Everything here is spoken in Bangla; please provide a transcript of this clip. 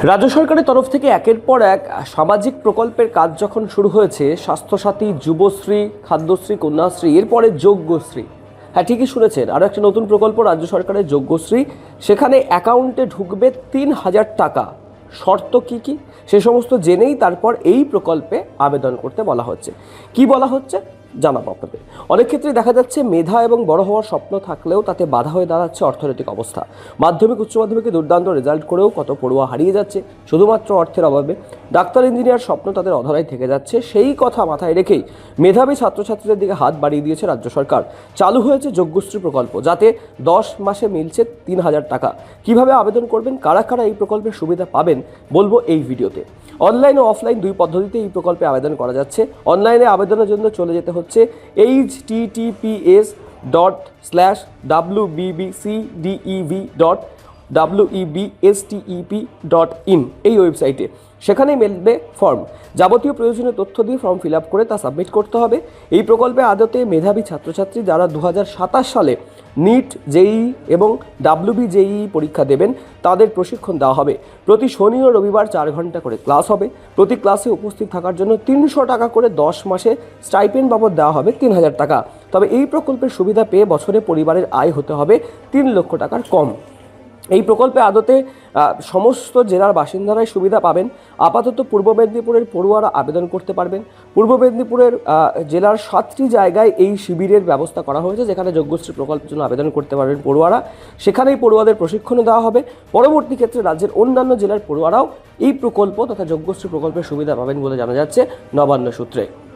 রাজ্য সরকারের তরফ থেকে একের পর এক সামাজিক প্রকল্পের কাজ যখন শুরু হয়েছে, স্বাস্থ্যসাথী, যুবশ্রী, খাদ্যশ্রী, কন্যাশ্রী, এরপরে যজ্ঞশ্রী। হ্যাঁ, ঠিকই শুনেছেন, আরও একটা নতুন প্রকল্প রাজ্য সরকারের যজ্ঞশ্রী। সেখানে অ্যাকাউন্টে ঢুকবে ৩,০০০ টাকা। শর্ত কি কি সে সমস্ত জেনেই তারপর এই প্রকল্পে আবেদন করতে বলা হচ্ছে। কি বলা হচ্ছে জানাবো আপনাদের। অনেক ক্ষেত্রে দেখা যাচ্ছে মেধা এবং বড় হওয়ার স্বপ্ন থাকলেও তাতে বাধা হয়ে দাঁড়াচ্ছে অর্থনৈতিক অবস্থা। মাধ্যমিক উচ্চ মাধ্যমিকে দুর্দান্ত রেজাল্ট করেও কত পড়ুয়া হারিয়ে যাচ্ছে শুধুমাত্র অর্থের অভাবে। ডাক্তার, ইঞ্জিনিয়ার স্বপ্ন তাদের অধরাই থেকে যাচ্ছে। সেই কথা মাথায় রেখেই মেধাবী ছাত্রছাত্রীদের দিকে হাত বাড়িয়ে দিয়েছে রাজ্য সরকার। চালু হয়েছে যজ্ঞশ্রী প্রকল্প, যাতে 10 মাসে মিলছে ৩,০০০ টাকা। কিভাবে আবেদন করবেন, কারা কারা এই প্রকল্পের সুবিধা পাবেন, বলবো এই ভিডিওতে। অনলাইন ও অফলাইন দুই পদ্ধতিতে এই প্রকল্পে আবেদন করা যাচ্ছে। অনলাইনে আবেদনের জন্য চলে যেতে হচ্ছে https://wbcdev.webstep.in এই ওয়েবসাইটে। সেখানেই মেলবে ফর্ম। যাবতীয় প্রয়োজনীয় তথ্য দিয়ে ফর্ম ফিল আপ করে তা সাবমিট করতে হবে। এই প্রকল্পে আদতে মেধাবী ছাত্রছাত্রী যারা 2027 সালে নিট, জেইই এবং WBJEE পরীক্ষা দেবেন, তাদের প্রশিক্ষণ দেওয়া হবে। প্রতি শনি ও রবিবার 4 ঘন্টা করে ক্লাস হবে। প্রতি ক্লাসে উপস্থিত থাকার জন্য 300 টাকা করে 10 মাসে স্টাইপেন্ড বাবদ দেওয়া হবে 3,০০০ টাকা। তবে এই প্রকল্পের সুবিধা পেয়ে বছরে পরিবারের আয় হতে হবে 3 লক্ষ টাকার কম। এই প্রকল্পে আদতে সমস্ত জেলার বাসিন্দারাই সুবিধা পাবেন। আপাতত পূর্ব মেদিনীপুরের পড়ুয়ারা আবেদন করতে পারবেন। পূর্ব মেদিনীপুরের জেলার 7টি জায়গায় এই শিবিরের ব্যবস্থা করা হয়েছে, যেখানে যজ্ঞশ্রী প্রকল্পের জন্য আবেদন করতে পারবেন পড়ুয়ারা। সেখানেই পড়ুয়াদের প্রশিক্ষণও দেওয়া হবে। পরবর্তী ক্ষেত্রে রাজ্যের অন্যান্য জেলার পড়ুয়ারাও এই প্রকল্প তথা যজ্ঞশ্রী প্রকল্পের সুবিধা পাবেন বলে জানা যাচ্ছে নবান্ন সূত্রে।